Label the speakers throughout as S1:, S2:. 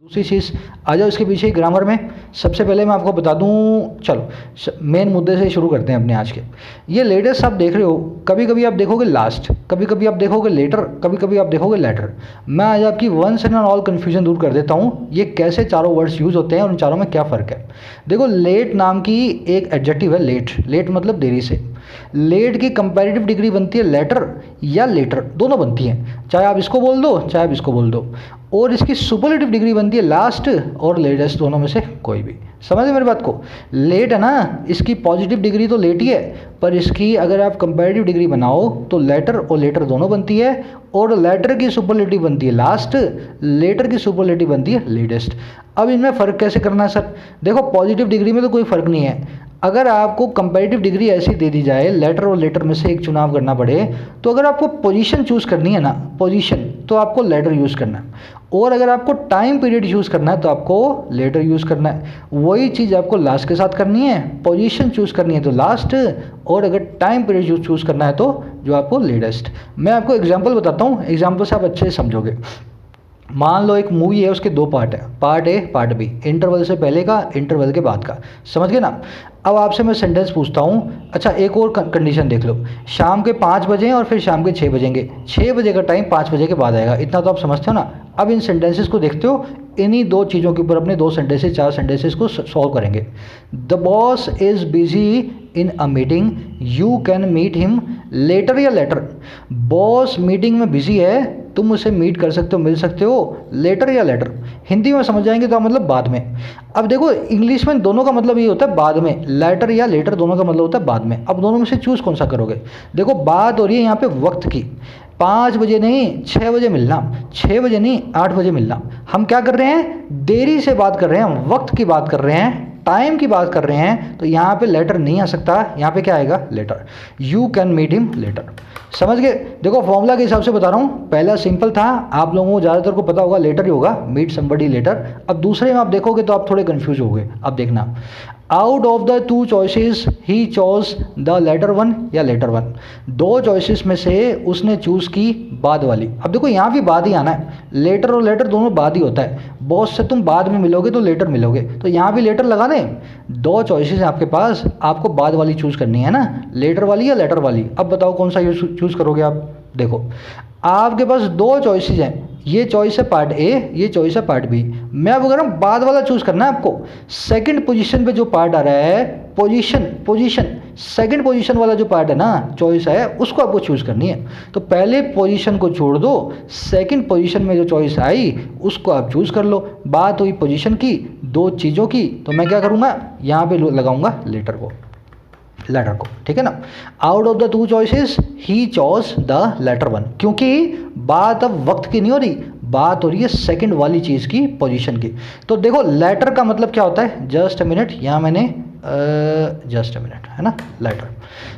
S1: दूसरी चीज़ आ जाओ इसके पीछे ग्रामर में। सबसे पहले मैं आपको बता दूं, चलो मेन मुद्दे से शुरू करते हैं अपने आज के। ये लेटेस्ट आप देख रहे हो, कभी कभी आप देखोगे लास्ट, कभी कभी आप देखोगे लेटर, कभी कभी आप देखोगे लेटर। मैं आज आपकी वंस एंड ऑल कन्फ्यूजन दूर कर देता हूँ ये कैसे चारों वर्ड्स यूज़ होते हैं और इन चारों में क्या फ़र्क है। देखो लेट नाम की एक एडजेक्टिव है, लेट। लेट मतलब देरी से। लेट की कंपैरेटिव डिग्री बनती है लेटर या लेटर, दोनों बनती हैं, चाहे आप इसको बोल दो चाहे आप इसको बोल दो। और इसकी सुपरलेटिव डिग्री बनती है लास्ट और लेटेस्ट, दोनों में से कोई भी। समझ मेरी बात को। लेट है ना, इसकी पॉजिटिव डिग्री तो लेट ही है, पर इसकी अगर आप कंपैरेटिव डिग्री बनाओ तो लेटर और लेटर दोनों बनती है। और लेटर की सुपरलेटिव बनती है लास्ट, लेटर की सुपरलेटिव बनती है लेटेस्ट। अब इनमें फ़र्क कैसे करना है सर? देखो पॉजिटिव डिग्री में तो कोई फ़र्क नहीं है। अगर आपको कंपैरेटिव डिग्री ऐसी दे दी जाए, लेटर और लेटर में से एक चुनाव करना पड़े, तो अगर आपको पोजीशन चूज़ करनी है ना, पोजीशन, तो आपको लेटर यूज़ करना है। और अगर आपको टाइम पीरियड यूज़ करना है तो आपको लेटर यूज़ करना है। वही चीज़ आपको लास्ट के साथ करनी है, पोजीशन चूज़ करनी है तो लास्ट, और अगर टाइम पीरियड चूज़ करना है तो जो आपको लेटेस्ट। मैं आपको एग्जांपल बताता हूँ, एग्जांपल से आप अच्छे से समझोगे। मान लो एक मूवी है, उसके दो पार्ट है, part A part B, interval से पहले का इंटरवल के बाद का। समझ गए ना? अब आपसे मैं सेंटेंस पूछता हूँ, अच्छा एक और कंडीशन देख लो, शाम के 5 बजे और फिर शाम के 6 बजेंगे, 6 बजे का टाइम 5 बजे के बाद आएगा, इतना तो आप समझते हो ना। अब इन सेंटेंसेस को देखते हो, इन्हीं दो चीज़ों के ऊपर अपने 2 सेंटेंसेस 4 सेंटेंसेस को सॉल्व करेंगे। The boss is busy in a meeting, you can meet him later या लेटर। बॉस मीटिंग में बिजी है, तुम उसे मीट कर सकते हो, मिल सकते हो, लेटर या लेटर। हिंदी में समझ जाएंगे तो मतलब बाद में। अब देखो इंग्लिश में दोनों का मतलब ये होता है बाद में, लेटर या लेटर दोनों का मतलब होता है बाद में। अब दोनों में से चूज़ कौन सा करोगे? देखो बात हो रही है यहाँ पे वक्त की, 5 बजे नहीं 6 बजे मिलना, 6 बजे नहीं 8 बजे मिलना। हम क्या कर रहे हैं? देरी से बात कर रहे हैं, हम वक्त की बात कर रहे हैं, टाइम की बात कर रहे हैं, तो यहाँ पे लेटर नहीं आ सकता, यहाँ पे क्या आएगा? Later. You can meet him later. समझ गए? देखो फॉर्मूला के हिसाब से बता रहा हूँ, पहला सिंपल था, आप लोगों को ज़्यादातर को पता होगा लेटर ही होगा, मीट समबडी लेटर। अब दूसरे में आप देखोगे तो आप थोड़े कंफ्यूज हो गए। अब देखना, out of the 2 choices he chose the latter one या लेटर वन। 2 चॉइसेस में से उसने चूज़ की बाद वाली। अब देखो यहाँ भी बाद ही आना है, लेटर और लेटर दोनों बाद ही होता है। बॉस से तुम बाद में मिलोगे तो लेटर मिलोगे, तो यहाँ भी लेटर लगा दें। 2 चॉइसेस हैं आपके पास, आपको बाद वाली चूज़ करनी है ना, लेटर वाली या लेटर वाली। अब बताओ कौन सा चूज़ करोगे आप? देखो आपके पास 2 चॉइसेस हैं, ये चॉइस है पार्ट ए, ये चॉइस है पार्ट बी। मैं अब अगर बाद वाला चूज़ करना है आपको, सेकंड पोजीशन पे जो पार्ट आ रहा है, पोजीशन सेकंड पोजीशन वाला जो पार्ट है ना, चॉइस है, उसको आपको चूज़ करनी है। तो पहले पोजीशन को छोड़ दो, सेकंड पोजीशन में जो चॉइस आई उसको आप चूज़ कर लो। बात हुई पोजीशन की, 2 चीज़ों की, तो मैं क्या करूँगा? यहाँ पे लगाऊंगा लेटर को, ठीक है ना। Out of the 2 choices he chose the latter one, क्योंकि बात अब वक्त की नहीं हो रही, बात हो रही है सेकंड वाली चीज़ की, पोजीशन की। तो देखो लेटर का मतलब क्या होता है? जस्ट अ मिनट, यहाँ मैंने जस्ट अ मिनट, है ना, लेटर।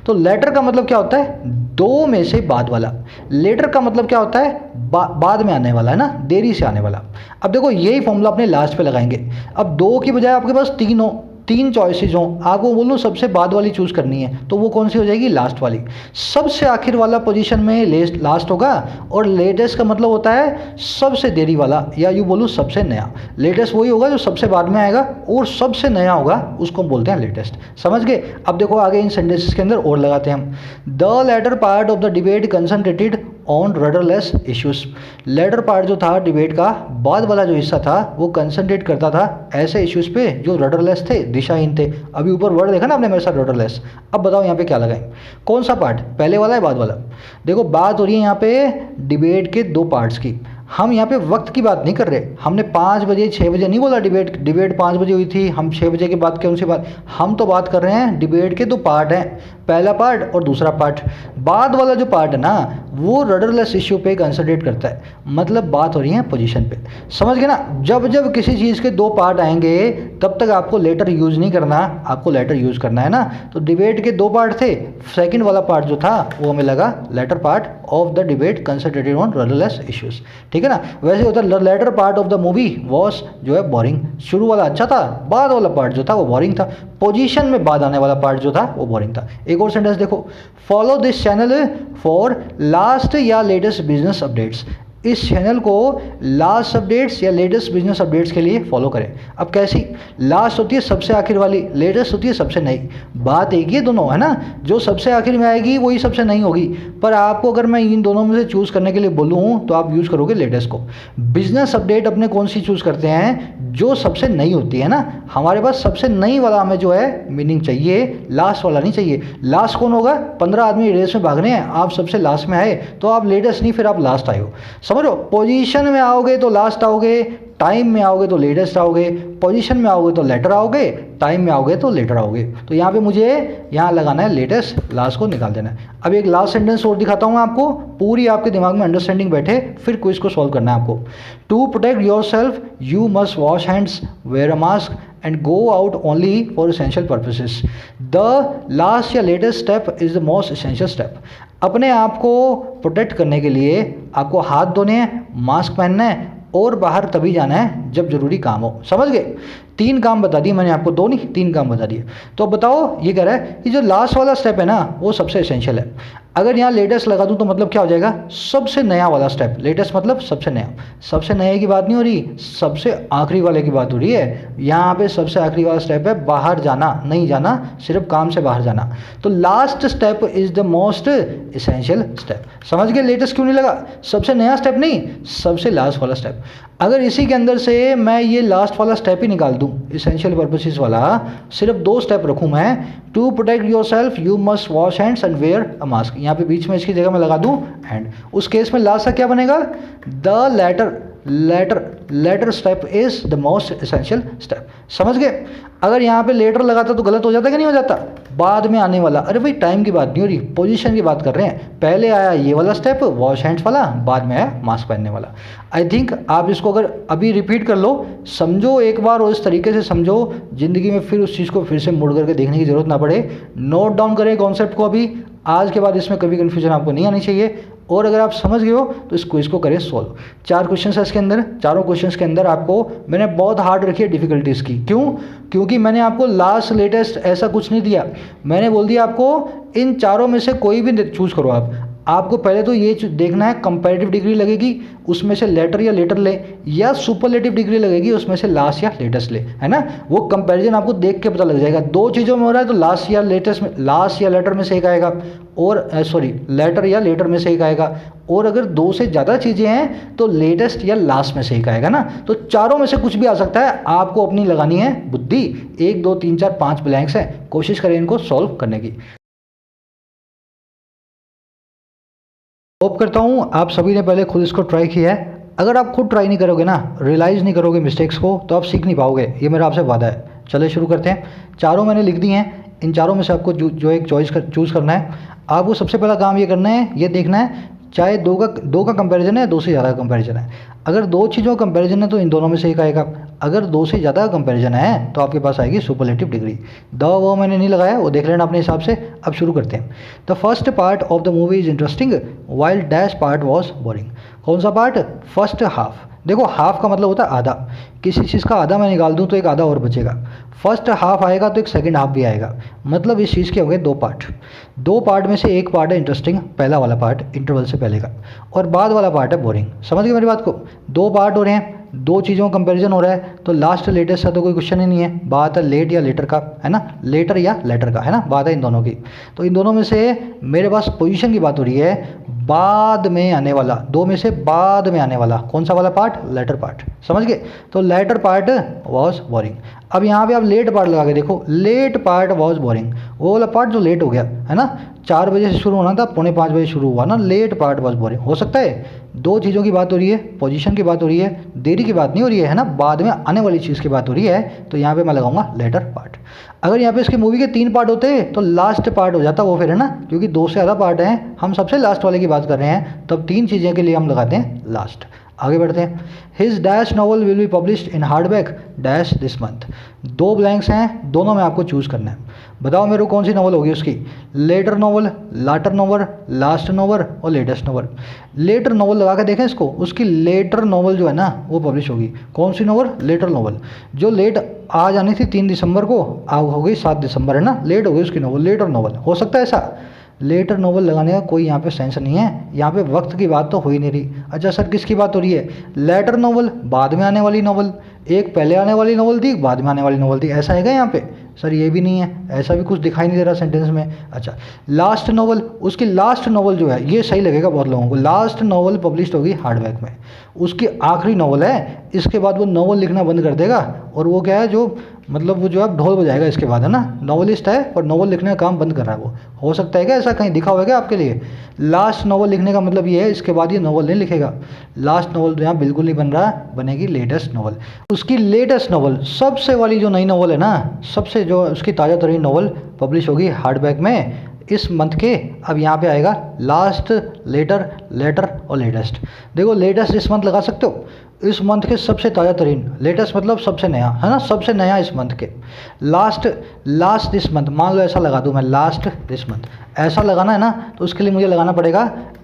S1: तो लेटर का मतलब क्या होता है? 2 में से बाद वाला। लेटर का मतलब क्या होता है? बाद में आने वाला, है ना, देरी से आने वाला। अब देखो यही फॉर्मूला अपने लास्ट पे लगाएंगे। अब 2 की बजाय आपके पास 3 चॉइसेस हों, आपको बोलूँ सबसे बाद वाली चूज़ करनी है, तो वो कौन सी हो जाएगी? लास्ट वाली। सबसे आखिर वाला पोजीशन में लास्ट होगा, और लेटेस्ट का मतलब होता है सबसे देरी वाला, या यूँ बोलूँ सबसे नया। लेटेस्ट वही होगा जो सबसे बाद में आएगा, और सबसे नया होगा उसको हम बोलते हैं लेटेस्ट। समझ गए? अब देखो आगे इन सेंटेंसेस के अंदर और लगाते हैं हम। The latter part of the debate concentrated on rudderless issues. Latter part जो था डिबेट का, बाद वाला जो हिस्सा था, वो कंसंट्रेट करता था ऐसे इश्यूज पे जो रडरलेस थे, दिशाहीन थे। अभी ऊपर वर्ड देखा ना आपने मेरे साथ, रडरलेस। अब बताओ यहाँ पे क्या लगाएं? कौन सा पार्ट, पहले वाला है बाद वाला? देखो बात हो रही है यहाँ पे डिबेट के 2 पार्ट्स की। हम यहाँ पे वक्त की बात नहीं कर रहे, हमने 5 बजे 6 बजे नहीं बोला। डिबेट 5 बजे हुई थी, हम 6 बजे के बाद कौन सी बात? हम तो बात कर रहे हैं डिबेट के 2 पार्ट हैं, पहला पार्ट और दूसरा पार्ट। बाद वाला जो पार्ट है ना, वो रडरलेस इश्यू पे कंसंट्रेट करता है, मतलब बात हो रही है पोजीशन पे। समझ गए ना? जब जब किसी चीज़ के 2 पार्ट आएंगे तब तक आपको लेटर यूज़ नहीं करना, आपको लेटर यूज़ करना है ना। तो डिबेट के 2 पार्ट थे, सेकंड वाला पार्ट जो था वो हमें लगा latter part of the debate concentrated on rudderless issues, ठीक है ना। वैसे होता है latter part of the movie was जो है बोरिंग। शुरू वाला अच्छा था, बाद वाला पार्ट जो था वो बोरिंग था। पोजीशन में बाद आने वाला पार्ट जो था वो बोरिंग था। एक और सेंटेंस देखो, follow this channel for last या लेटेस्ट बिजनेस अपडेट्स। इस चैनल को लास्ट अपडेट्स या लेटेस्ट बिजनेस अपडेट्स के लिए फॉलो करें। अब कैसी, लास्ट होती है सबसे आखिर वाली, लेटेस्ट होती है सबसे नई। बात एक ही दोनों है ना, जो सबसे आखिर में आएगी वही सबसे नई होगी। पर आपको अगर मैं इन दोनों में से चूज़ करने के लिए बोलूँ तो आप यूज़ करोगे लेटेस्ट को। बिजनेस अपडेट अपने कौन सी चूज़ करते हैं, जो सबसे नई होती है ना। हमारे पास सबसे नई वाला हमें जो है मीनिंग चाहिए, लास्ट वाला नहीं चाहिए। लास्ट कौन होगा, 15 आदमी रेस में भागने हैं, आप सबसे लास्ट में आए तो आप लेटेस्ट नहीं, फिर आप लास्ट आए हो। समझो, पोजीशन में आओगे तो लास्ट आओगे, टाइम में आओगे तो लेटेस्ट आओगे, पोजीशन में आओगे तो लेटर आओगे, टाइम में आओगे तो लेटर आओगे। तो यहाँ पे मुझे यहाँ लगाना है लेटेस्ट, लास्ट को निकाल देना है। अब एक लास्ट सेंटेंस और दिखाता हूँ मैं आपको, पूरी आपके दिमाग में अंडरस्टैंडिंग बैठे, फिर क्विज को सॉल्व करना है आपको। To protect yourself you must wash hands, wear a mask and go out only for essential purposes. The last या latest step is the most essential step. अपने आप को प्रोटेक्ट करने के लिए आपको हाथ धोने हैं, मास्क पहनना है और बाहर तभी जाना है जब जरूरी काम हो। समझ गए? 3 काम बता दिए मैंने आपको, 2 नहीं 3 काम बता दिए। तो बताओ, ये कह रहा है कि जो लास्ट वाला स्टेप है ना वो सबसे एसेंशियल है। अगर यहाँ लेटेस्ट लगा दूँ तो मतलब क्या हो जाएगा, सबसे नया वाला स्टेप। लेटेस्ट मतलब सबसे नया, सबसे नए की बात नहीं हो रही, सबसे आखिरी वाले की बात हो रही है। यहाँ पे सबसे आखिरी वाला स्टेप है बाहर जाना, नहीं जाना, सिर्फ काम से बाहर जाना। तो last step is the most essential step. समझ गए लेटेस्ट क्यों नहीं लगा, सबसे नया स्टेप नहीं, सबसे लास्ट वाला स्टेप। अगर इसी के अंदर से मैं ये लास्ट वाला स्टेप ही निकाल दूँ, एसेंशियल पर्पसेस वाला, सिर्फ 2 स्टेप रखूँ मैं। To protect yourself you must wash hands and wear a mask, यहाँ पे बीच में इसकी जगह मैं लगा दूँ एंड। उस केस में लास्ट का क्या बनेगा, the latter step is the most essential step. समझ गए? अगर यहाँ पे लेटर लगाता तो गलत हो जाता कि नहीं हो जाता, बाद में आने वाला। अरे भाई टाइम की बात नहीं हो रही, पोजीशन की बात कर रहे हैं। पहले आया ये वाला स्टेप वॉश हैंड्स वाला, बाद में आया मास्क पहनने वाला। आई थिंक आप इसको अगर अभी रिपीट कर लो, समझो एक बार और इस तरीके से समझो, ज़िंदगी में फिर उस चीज़ को फिर से मुड़ करके देखने की ज़रूरत ना पड़े। नोट डाउन करें कॉन्सेप्ट को अभी, आज के बाद इसमें कभी कन्फ्यूजन आपको नहीं आनी चाहिए। और अगर आप समझ गए हो तो इस क्विज को करें सॉल्व। 4 क्वेश्चन है इसके अंदर, चारों क्वेश्चंस के अंदर आपको मैंने बहुत हार्ड रखी है डिफिकल्टीज़ की। क्यों? क्योंकि मैंने आपको लास्ट लेटेस्ट ऐसा कुछ नहीं दिया, मैंने बोल दिया आपको इन चारों में से कोई भी चूज़ करो आप। आपको पहले तो ये देखना है कंपैरेटिव डिग्री लगेगी, उसमें से लेटर या लेटर ले, या सुपरलेटिव डिग्री लगेगी, उसमें से लास्ट या लेटेस्ट ले, है ना। वो कंपैरिजन आपको देख के पता लग जाएगा। 2 चीज़ों में हो रहा है तो लास्ट या लेटेस्ट में, लास्ट या लेटर में से एक आएगा, और लेटर या लेटर में से एक आएगा। और अगर 2 से ज़्यादा चीज़ें हैं तो लेटेस्ट या लास्ट में से एक आएगा ना। तो चारों में से कुछ भी आ सकता है, आपको अपनी लगानी है बुद्धि। 1 2 3 4 5 ब्लैंक्स हैं, कोशिश करें इनको सॉल्व करने की। होप करता हूँ आप सभी ने पहले खुद इसको ट्राई किया है। अगर आप खुद ट्राई नहीं करोगे ना, रियलाइज़ नहीं करोगे मिस्टेक्स को, तो आप सीख नहीं पाओगे, ये मेरा आपसे वादा है। चलिए शुरू करते हैं। चारों मैंने लिख दी हैं, इन चारों में से आपको जो एक चूज़ करना है। आपको सबसे पहला काम ये करना है, ये देखना है चाहे 2 का कंपैरिजन है, 2 से ज़्यादा का कंपैरिजन है। अगर 2 चीज़ों का कंपैरिजन है तो इन दोनों में से एक आएगा। अगर 2 से ज़्यादा का कंपैरिजन है तो आपके पास आएगी सुपरलेटिव डिग्री। वो मैंने नहीं लगाया, वो देख लेना अपने हिसाब से। अब शुरू करते हैं। The first part of the movie is interesting while dash part was boring. कौन सा पार्ट? First half. देखो हाफ का मतलब होता है आधा, किसी चीज़ का आधा मैं निकाल दूँ तो एक आधा और बचेगा। फर्स्ट हाफ आएगा तो एक सेकंड हाफ भी आएगा, मतलब इस चीज़ के हो गए 2 पार्ट। 2 पार्ट में से एक पार्ट है इंटरेस्टिंग, पहला वाला पार्ट इंटरवल से पहले का, और बाद वाला पार्ट है बोरिंग। समझ गए मेरी बात को? 2 पार्ट हो रहे हैं, 2 चीज़ों का कंपैरिजन हो रहा है, तो लास्ट लेटेस्ट का तो कोई क्वेश्चन ही नहीं है। बात है लेट या लेटर का, है ना, लेटर या लेटर का, है ना, बात है इन दोनों की। तो इन दोनों में से मेरे पास पोजीशन की बात हो रही है, बाद में आने वाला, 2 में से बाद में आने वाला कौन सा वाला पार्ट? Letter part. समझ गए? तो लेटर पार्ट वॉज बोरिंग। अब यहाँ पे आप लेट पार्ट लगा के देखो, लेट पार्ट वॉज बोरिंग, वो वाला पार्ट जो लेट हो गया, है ना, 4 बजे से शुरू होना था, 4:45 बजे शुरू हुआ ना, लेट पार्ट वॉज बोरिंग। हो सकता है 2 चीज़ों की बात हो रही है, पोजीशन की बात हो रही है, देरी की बात नहीं हो रही है ना, बाद में आने वाली चीज़ की बात हो रही है, तो यहाँ पे मैं लगाऊंगा लेटर पार्ट। अगर यहाँ पे इसके मूवी के 3 पार्ट होते तो लास्ट पार्ट हो जाता वो फिर, है ना, क्योंकि 2 से ज़्यादा पार्ट हैं, हम सबसे लास्ट वाले की बात कर रहे हैं, तब 3 चीज़ें के लिए हम लगाते हैं लास्ट। आगे बढ़ते हैं। His dash novel will be published in hardback dash this month. 2 blanks हैं, दोनों में आपको चूज़ करना है। बताओ मेरे को कौन सी नॉवल होगी उसकी? Later novel, latter novel, last novel और लेटेस्ट नॉवल। लेटर नॉवल लगा के देखें इसको, उसकी लेटर नॉवल जो है ना वो पब्लिश होगी। कौन सी नॉवल? Later novel. जो लेट आज आनी थी 3 दिसंबर को, हो गई 7 दिसंबर, है ना, लेट हो गई उसकी नॉवल, लेटर नॉवल। हो सकता है ऐसा? लेटर नॉवल लगाने का कोई यहाँ पे सेंस नहीं है, यहाँ पे वक्त की बात तो हो ही नहीं रही। अच्छा सर किसकी बात हो रही है? लेटर नॉवल, बाद में आने वाली नॉवल, एक पहले आने वाली नॉवल थी, बाद में आने वाली नॉवल थी, ऐसा है क्या यहाँ पे? सर ये भी नहीं है, ऐसा भी कुछ दिखाई नहीं दे रहा सेंटेंस में। अच्छा लास्ट नॉवल, उसकी लास्ट नॉवल जो है, ये सही लगेगा बहुत लोगों को, लास्ट नॉवल पब्लिश होगी हार्डबैक में, उसकी आखिरी नॉवल है, इसके बाद वो नॉवल लिखना बंद कर देगा। और वो क्या है, जो मतलब वो जो है ढोल बजाएगा इसके बाद, है ना, नॉवलिस्ट है और नॉवल लिखने का काम बंद कर रहा है वो। हो सकता है क्या ऐसा कहीं दिखा हुआ है क्या आपके लिए? लास्ट नॉवल लिखने का मतलब ये है इसके बाद ये नॉवल नहीं लिखेगा। लास्ट नॉवल तो यहाँ बिल्कुल नहीं बन रहा, बनेगी लेटेस्ट नॉवल। उसकी लेटेस्ट नॉवल, सबसे वाली जो नई नॉवल है ना, सबसे जो उसकी ताज़ा तरीन नॉवल पब्लिश होगी हार्डबैक में इस मंथ के। अब यहाँ पे आएगा लास्ट, लेटर, लेटर और लेटेस्ट। देखो लेटेस्ट इस मंथ लगा सकते हो, इस मंथ के सबसे ताज़ा तरीन, लेटेस्ट मतलब सबसे नया, है ना, सबसे नया इस मंथ के। लास्ट, लास्ट दिस मंथ, मान लो ऐसा लगा दूँ मैं, लास्ट दिस मंथ, ऐसा लगाना है ना, तो उसके लिए मुझे लगाना पड़ेगा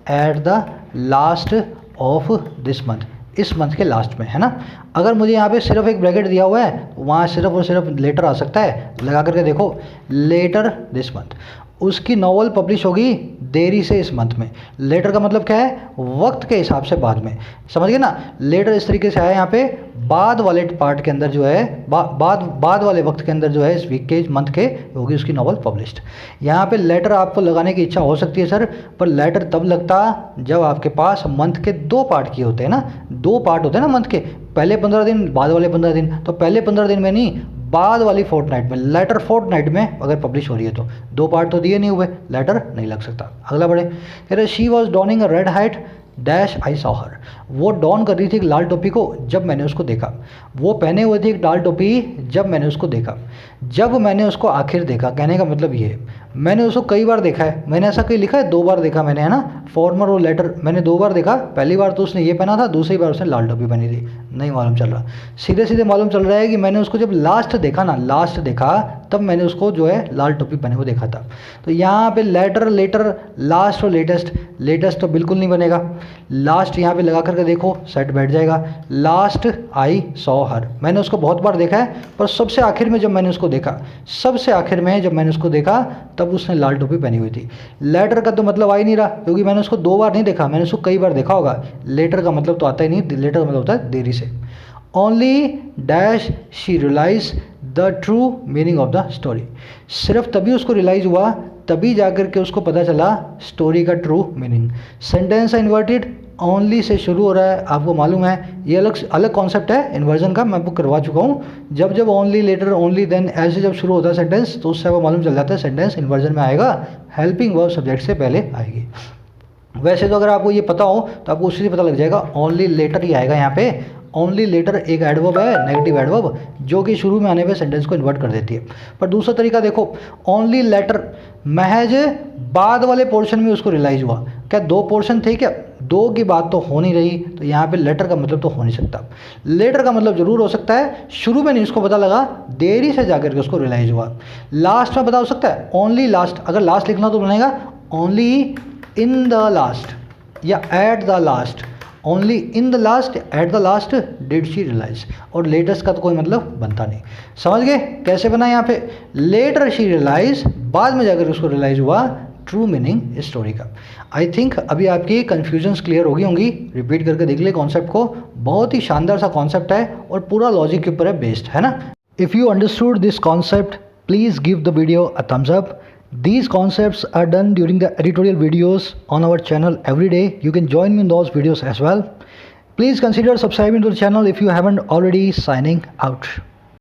S1: eight the last of this month, इस मंथ के लास्ट में, है ना। अगर मुझे यहाँ पे सिर्फ एक ब्रैकेट दिया हुआ है, वहाँ सिर्फ और सिर्फ लेटर आ सकता है, लगा करके देखो लेटर दिस मंथ। उसकी नॉवल पब्लिश होगी देरी से इस मंथ में। लेटर का मतलब क्या है? वक्त के हिसाब से बाद में, समझ गए ना। लेटर इस तरीके से आया यहाँ पे, बाद वाले पार्ट के अंदर जो है, बाद वाले वक्त के अंदर जो है, इस वीक के, इस मंथ के होगी उसकी नॉवल पब्लिश्ड। यहाँ पे लेटर आपको लगाने की इच्छा हो सकती है सर, पर लेटर तब लगता जब आपके पास मंथ के 2 पार्ट किए होते हैं ना, 2 पार्ट होते हैं ना मंथ के, पहले 15 दिन, बाद वाले 15 दिन। तो पहले 15 दिन में नहीं, बाद वाली फोर्टनाइट में, लेटर फोर्टनाइट में अगर पब्लिश हो रही है तो 2 पार्ट तो दिए नहीं हुए, लेटर नहीं लग सकता। अगला बढ़े, कह रहे she was dawning a red hat dash I saw her. वो डॉन कर रही थी एक लाल टोपी को जब मैंने उसको देखा। वो पहने हुए थे एक लाल टोपी जब मैंने उसको देखा। जब मैंने उसको आखिर देखा, कहने का मतलब ये है मैंने उसको कई बार देखा है। मैंने ऐसा कहीं लिखा है 2 बार देखा मैंने, है ना, फॉर्मर और लेटर मैंने 2 बार देखा। पहली बार तो उसने ये पहना था, दूसरी बार उसने लाल टोपी पहनी थी। नहीं मालूम चल रहा, सीधे सीधे मालूम चल रहा है कि मैंने उसको जब लास्ट देखा ना, लास्ट देखा तब मैंने उसको जो है लाल टोपी पहने हुए देखा था। तो यहाँ पे लेटर, लेटर, लास्ट और लेटेस्ट, लेटेस्ट तो बिल्कुल नहीं बनेगा। लास्ट यहाँ पे लगा करके देखो, सेट बैठ जाएगा। लास्ट आई सॉ हर, मैंने उसको बहुत बार देखा है, पर सबसे आखिर में जब मैंने उसको देखा, सबसे आखिर में जब मैंने उसको देखा तब उसने लाल टोपी पहनी हुई थी। लेटर का तो मतलब आ ही नहीं रहा, क्योंकि मैंने उसको 2 बार नहीं देखा, मैंने उसको कई बार देखा होगा। लेटर का मतलब तो आता ही नहीं, लेटर का मतलब होता है देरी से। Only dash she realize the true meaning of the story. सिर्फ तभी उसको रियलाइज़ हुआ, तभी जाकर के उसको पता चला स्टोरी का true meaning. Sentence inverted, only say शुरू हो रहा है, आपको मालूम है, ये अलग कॉन्सेप्ट है इन्वर्जन का, मैं आपको करवा चुका हूँ। जब जब ओनली, लेटर, ओनली, देन ऐसे जब शुरू होता है सेंटेंस, तो उससे आपको मालूम चल जाता है सेंटेंस इन्वर्जन में आएगा, हेल्पिंग वर्ब सब्जेक्ट से पहले आएगी। वैसे तो अगर आपको ये पता हो तो आपको उसी से पता लग जाएगा, ओनली लेटर ही आएगा यहाँ पे। ओनली लेटर एक एडवर्ब है, नेगेटिव एडवर्ब, जो कि शुरू में आने पे सेंटेंस को इन्वर्ट कर देती है। पर दूसरा तरीका देखो, ओनली लेटर महज बाद वाले पोर्शन में उसको रियलाइज़ हुआ। क्या 2 पोर्शन थे क्या? 2 की बात तो हो नहीं रही, तो यहाँ पे लेटर का मतलब तो हो नहीं सकता। लेटर का मतलब जरूर हो सकता है, शुरू में नहीं उसको पता लगा, देरी से जाकर के उसको रियलाइज़ हुआ। लास्ट में पता हो सकता है, ओनली लास्ट, अगर लास्ट लिखना तो बनेगा ओनली इन द लास्ट या at the last. Only in the last, at the last did she realize. और लेटेस्ट का तो कोई मतलब बनता नहीं। समझ गए कैसे बना? यहाँ पे लेटर शी रियलाइज, बाद में जाकर उसको रियलाइज हुआ ट्रू मीनिंग इस स्टोरी का। आई थिंक अभी आपकी कन्फ्यूजन्स क्लियर हो गई होंगी। रिपीट करके देख ले कॉन्सेप्ट को, बहुत ही शानदार सा कॉन्सेप्ट है और पूरा लॉजिक के ऊपर है बेस्ड, है ना। If you understood this concept, please give the video a thumbs up. These concepts are done during the editorial videos on our channel every day. You can join me in those videos as well. Please consider subscribing to the channel if you haven't already. Signing out.